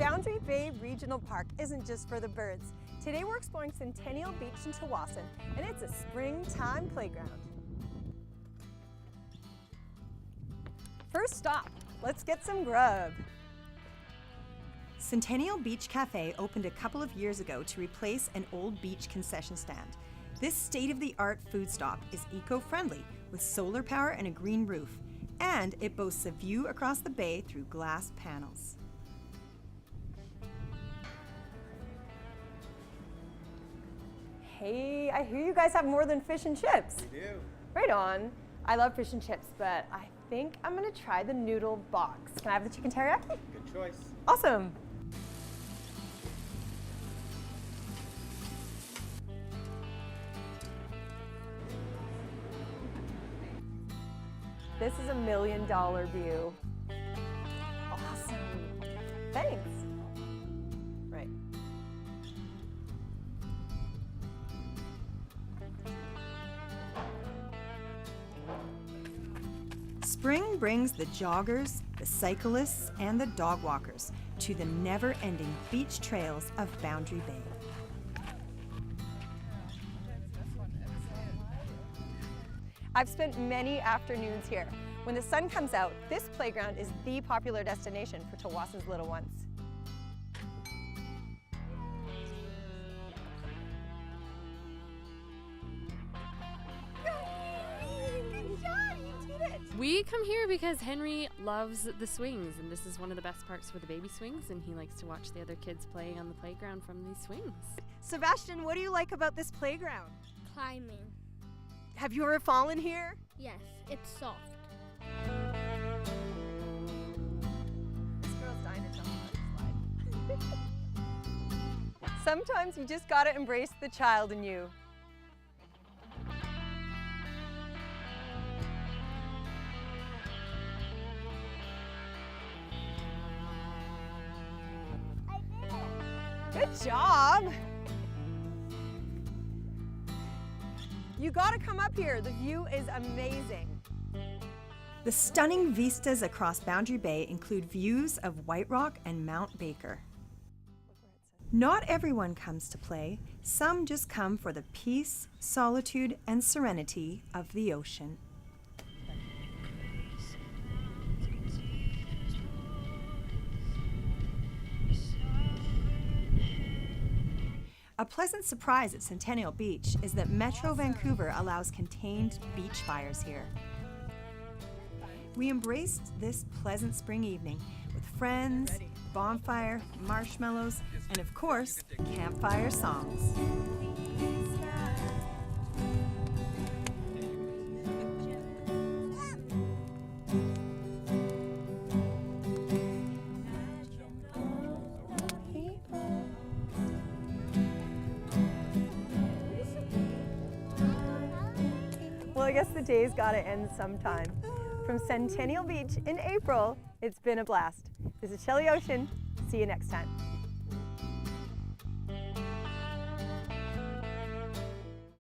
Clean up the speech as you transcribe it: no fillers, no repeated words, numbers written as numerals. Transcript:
Boundary Bay Regional Park isn't just for the birds. Today we're exploring Centennial Beach in Tsawwassen, and it's a springtime playground. First stop, let's get some grub. Centennial Beach Cafe opened a couple of years ago to replace an old beach concession stand. This state-of-the-art food stop is eco-friendly with solar power and a green roof, and it boasts a view across the bay through glass panels. Hey, I hear you guys have more than fish and chips. We do. Right on. I love fish and chips, but I think I'm gonna try the noodle box. Can I have the chicken teriyaki? Good choice. Awesome. This is $1 million view. Awesome. Thanks. Right. Spring brings the joggers, the cyclists, and the dog walkers to the never-ending beach trails of Boundary Bay. I've spent many afternoons here. When the sun comes out, this playground is the popular destination for Tsawwassen's little ones. We come here because Henry loves the swings, and this is one of the best parks for the baby swings, and he likes to watch the other kids play on the playground from these swings. Sebastian, what do you like about this playground? Climbing. Have you ever fallen here? Yes, it's soft. This girl's dying to jump on the slide. Sometimes you just gotta embrace the child in you. Good job! You gotta come up here. The view is amazing. The stunning vistas across Boundary Bay include views of White Rock and Mount Baker. Not everyone comes to play. Some just come for the peace, solitude, and serenity of the ocean. A pleasant surprise at Centennial Beach is that Metro Vancouver allows contained beach fires here. We embraced this pleasant spring evening with friends, bonfire, marshmallows, and of course, campfire songs. Well, I guess the day's gotta end sometime. From Centennial Beach in April, it's been a blast. This is Shelly Ocean. See you next time.